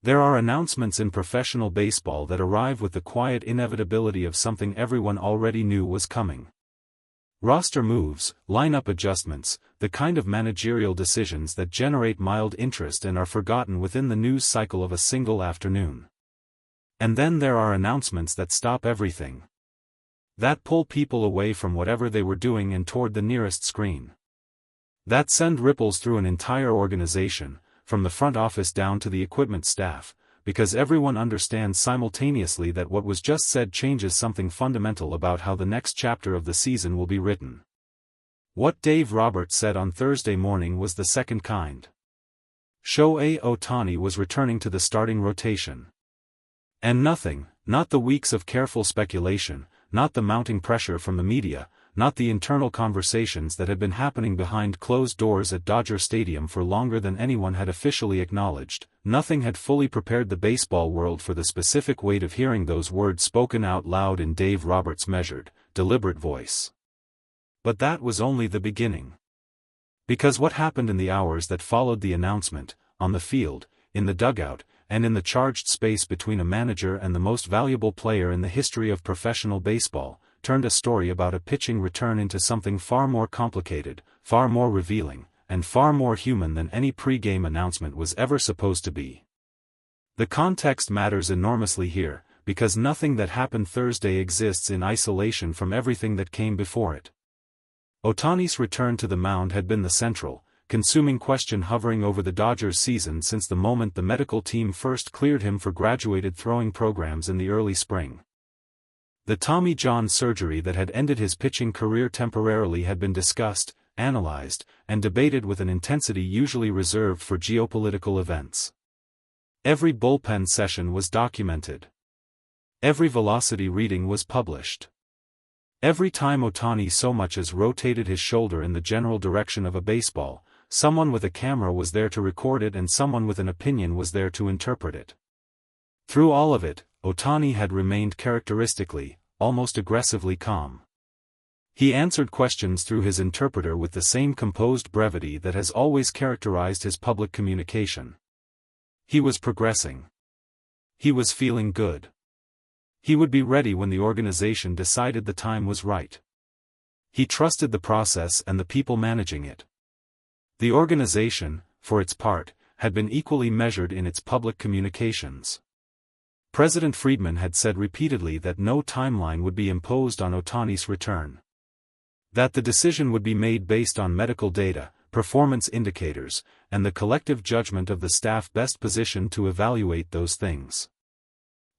There are announcements in professional baseball that arrive with the quiet inevitability of something everyone already knew was coming. Roster moves, lineup adjustments, the kind of managerial decisions that generate mild interest and are forgotten within the news cycle of a single afternoon. And then there are announcements that stop everything. That pull people away from whatever they were doing and toward the nearest screen. That send ripples through an entire organization, from the front office down to the equipment staff, because everyone understands simultaneously that what was just said changes something fundamental about how the next chapter of the season will be written. What Dave Roberts said on Thursday morning was the second kind. Shohei Ohtani was returning to the starting rotation. And nothing, not the weeks of careful speculation, not the mounting pressure from the media, not the internal conversations that had been happening behind closed doors at Dodger Stadium for longer than anyone had officially acknowledged, nothing had fully prepared the baseball world for the specific weight of hearing those words spoken out loud in Dave Roberts' measured, deliberate voice. But that was only the beginning. Because what happened in the hours that followed the announcement, on the field, in the dugout, and in the charged space between a manager and the most valuable player in the history of professional baseball, turned a story about a pitching return into something far more complicated, far more revealing, and far more human than any pre-game announcement was ever supposed to be. The context matters enormously here, because nothing that happened Thursday exists in isolation from everything that came before it. Ohtani's return to the mound had been the central, consuming question hovering over the Dodgers' season since the moment the medical team first cleared him for graduated throwing programs in the early spring. The Tommy John surgery that had ended his pitching career temporarily had been discussed, analyzed, and debated with an intensity usually reserved for geopolitical events. Every bullpen session was documented. Every velocity reading was published. Every time Ohtani so much as rotated his shoulder in the general direction of a baseball, someone with a camera was there to record it and someone with an opinion was there to interpret it. Through all of it, Ohtani had remained characteristically, almost aggressively calm. He answered questions through his interpreter with the same composed brevity that has always characterized his public communication. He was progressing. He was feeling good. He would be ready when the organization decided the time was right. He trusted the process and the people managing it. The organization, for its part, had been equally measured in its public communications. President Friedman had said repeatedly that no timeline would be imposed on Ohtani's return. That the decision would be made based on medical data, performance indicators, and the collective judgment of the staff best positioned to evaluate those things.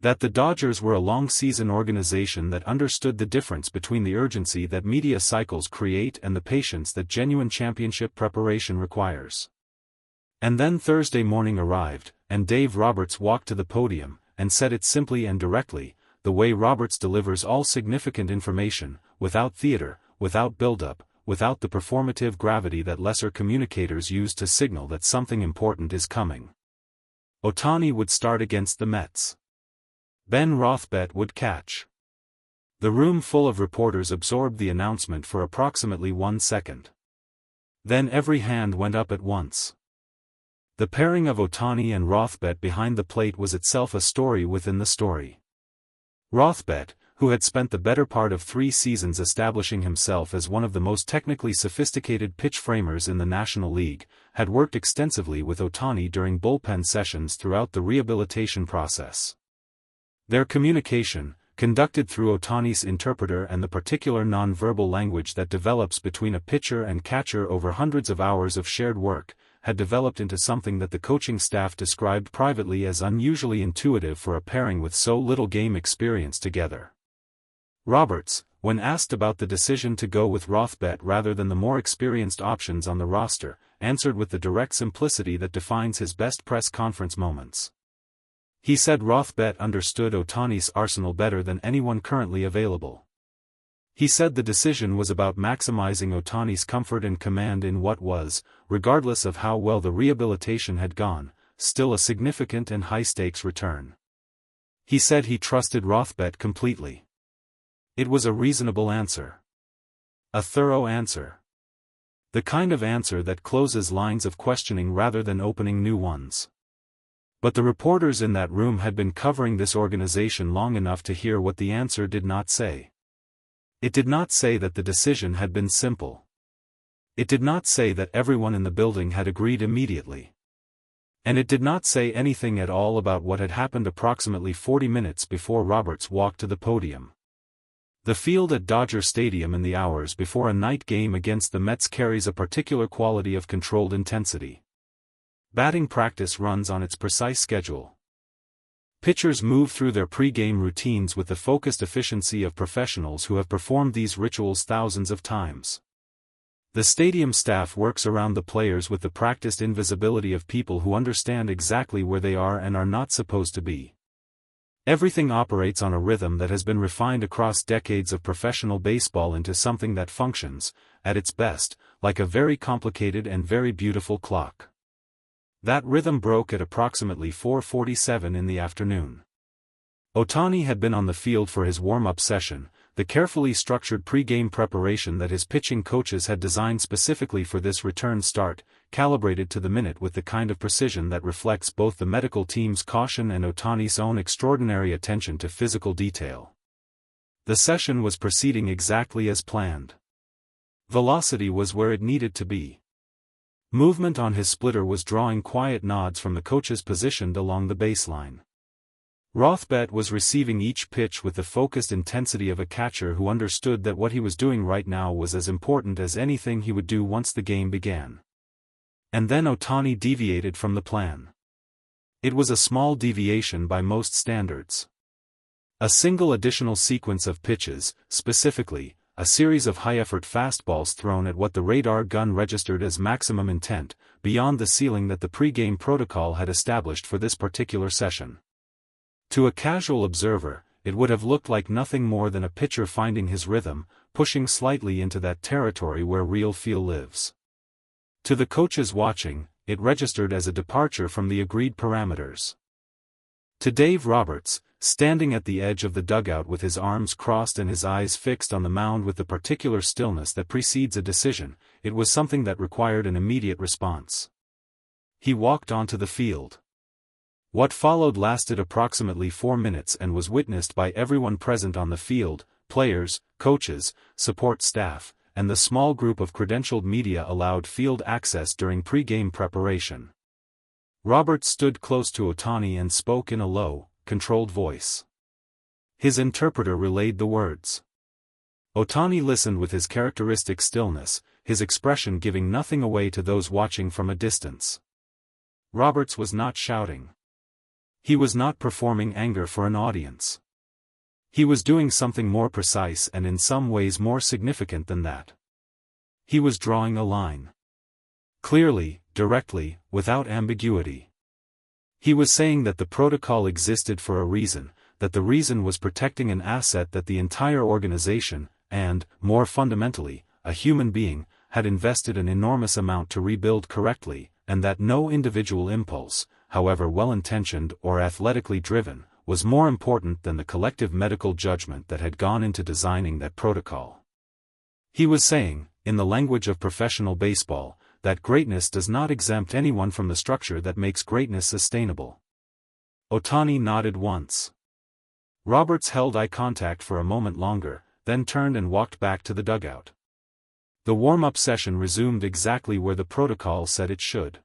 That the Dodgers were a long-season organization that understood the difference between the urgency that media cycles create and the patience that genuine championship preparation requires. And then Thursday morning arrived, and Dave Roberts walked to the podium, and said it simply and directly, the way Roberts delivers all significant information, without theater, without build-up, without the performative gravity that lesser communicators use to signal that something important is coming. Ohtani would start against the Mets. Ben Rothbett would catch. The room full of reporters absorbed the announcement for approximately 1 second. Then every hand went up at once. The pairing of Ohtani and Rothbett behind the plate was itself a story within the story. Rothbett, who had spent the better part of 3 seasons establishing himself as one of the most technically sophisticated pitch framers in the National League, had worked extensively with Ohtani during bullpen sessions throughout the rehabilitation process. Their communication, conducted through Ohtani's interpreter and the particular non-verbal language that develops between a pitcher and catcher over hundreds of hours of shared work, had developed into something that the coaching staff described privately as unusually intuitive for a pairing with so little game experience together. Roberts, when asked about the decision to go with Rothbett rather than the more experienced options on the roster, answered with the direct simplicity that defines his best press conference moments. He said Rothbett understood Ohtani's arsenal better than anyone currently available. He said the decision was about maximizing Ohtani's comfort and command in what was, regardless of how well the rehabilitation had gone, still a significant and high-stakes return. He said he trusted Rothbett completely. It was a reasonable answer. A thorough answer. The kind of answer that closes lines of questioning rather than opening new ones. But the reporters in that room had been covering this organization long enough to hear what the answer did not say. It did not say that the decision had been simple. It did not say that everyone in the building had agreed immediately. And it did not say anything at all about what had happened approximately 40 minutes before Roberts walked to the podium. The field at Dodger Stadium in the hours before a night game against the Mets carries a particular quality of controlled intensity. Batting practice runs on its precise schedule. Pitchers move through their pre-game routines with the focused efficiency of professionals who have performed these rituals thousands of times. The stadium staff works around the players with the practiced invisibility of people who understand exactly where they are and are not supposed to be. Everything operates on a rhythm that has been refined across decades of professional baseball into something that functions, at its best, like a very complicated and very beautiful clock. That rhythm broke at approximately 4:47 in the afternoon. Ohtani had been on the field for his warm-up session, the carefully structured pre-game preparation that his pitching coaches had designed specifically for this return start, calibrated to the minute with the kind of precision that reflects both the medical team's caution and Ohtani's own extraordinary attention to physical detail. The session was proceeding exactly as planned. Velocity was where it needed to be. Movement on his splitter was drawing quiet nods from the coaches positioned along the baseline. Rothbett was receiving each pitch with the focused intensity of a catcher who understood that what he was doing right now was as important as anything he would do once the game began. And then Ohtani deviated from the plan. It was a small deviation by most standards. A single additional sequence of pitches, specifically, a series of high-effort fastballs thrown at what the radar gun registered as maximum intent, beyond the ceiling that the pre-game protocol had established for this particular session. To a casual observer, it would have looked like nothing more than a pitcher finding his rhythm, pushing slightly into that territory where real feel lives. To the coaches watching, it registered as a departure from the agreed parameters. To Dave Roberts, standing at the edge of the dugout with his arms crossed and his eyes fixed on the mound with the particular stillness that precedes a decision, it was something that required an immediate response. He walked onto the field. What followed lasted approximately 4 minutes and was witnessed by everyone present on the field, players, coaches, support staff, and the small group of credentialed media allowed field access during pre-game preparation. Roberts stood close to Ohtani and spoke in a low, controlled voice. His interpreter relayed the words. Ohtani listened with his characteristic stillness, his expression giving nothing away to those watching from a distance. Roberts was not shouting. He was not performing anger for an audience. He was doing something more precise and in some ways more significant than that. He was drawing a line. Clearly, directly, without ambiguity. He was saying that the protocol existed for a reason, that the reason was protecting an asset that the entire organization, and, more fundamentally, a human being, had invested an enormous amount to rebuild correctly, and that no individual impulse, however well-intentioned or athletically driven, was more important than the collective medical judgment that had gone into designing that protocol. He was saying, in the language of professional baseball, that greatness does not exempt anyone from the structure that makes greatness sustainable. Ohtani nodded once. Roberts held eye contact for a moment longer, then turned and walked back to the dugout. The warm-up session resumed exactly where the protocol said it should.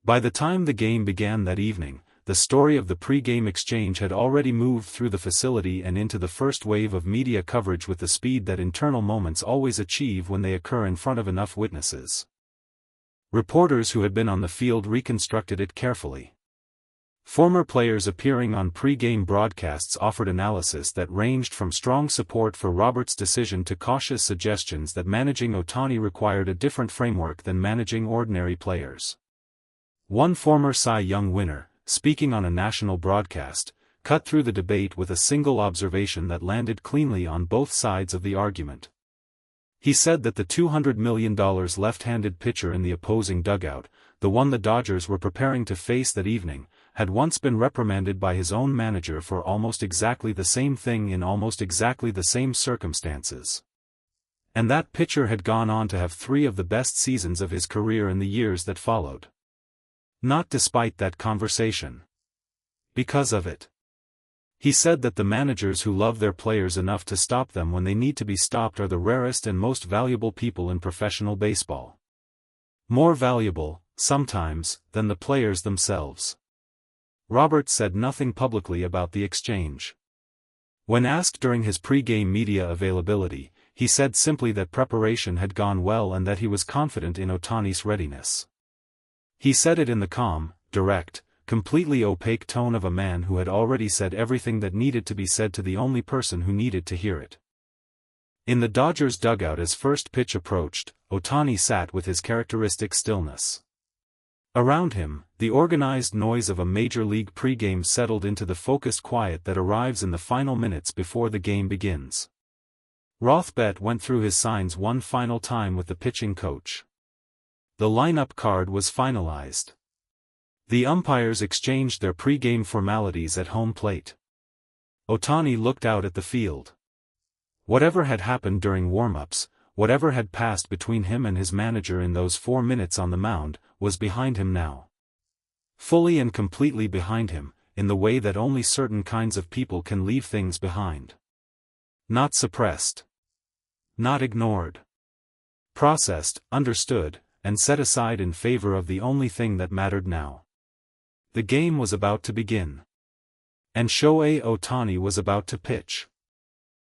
By the time the game began that evening, the story of the pre-game exchange had already moved through the facility and into the first wave of media coverage with the speed that internal moments always achieve when they occur in front of enough witnesses. Reporters who had been on the field reconstructed it carefully. Former players appearing on pre-game broadcasts offered analysis that ranged from strong support for Roberts' decision to cautious suggestions that managing Ohtani required a different framework than managing ordinary players. One former Cy Young winner, speaking on a national broadcast, cut through the debate with a single observation that landed cleanly on both sides of the argument. He said that the $200 million left-handed pitcher in the opposing dugout, the one the Dodgers were preparing to face that evening, had once been reprimanded by his own manager for almost exactly the same thing in almost exactly the same circumstances. And that pitcher had gone on to have 3 of the best seasons of his career in the years that followed. Not despite that conversation. Because of it. He said that the managers who love their players enough to stop them when they need to be stopped are the rarest and most valuable people in professional baseball. More valuable, sometimes, than the players themselves. Roberts said nothing publicly about the exchange. When asked during his pre-game media availability, he said simply that preparation had gone well and that he was confident in Ohtani's readiness. He said it in the calm, direct, completely opaque tone of a man who had already said everything that needed to be said to the only person who needed to hear it. In the Dodgers dugout as first pitch approached, Ohtani sat with his characteristic stillness. Around him, the organized noise of a major league pregame settled into the focused quiet that arrives in the final minutes before the game begins. Rothbett went through his signs one final time with the pitching coach. The lineup card was finalized. The umpires exchanged their pregame formalities at home plate. Ohtani looked out at the field. Whatever had happened during warm-ups, whatever had passed between him and his manager in those 4 minutes on the mound, was behind him now. Fully and completely behind him, in the way that only certain kinds of people can leave things behind. Not suppressed. Not ignored. Processed, understood, and set aside in favor of the only thing that mattered now. The game was about to begin. And Shohei Ohtani was about to pitch.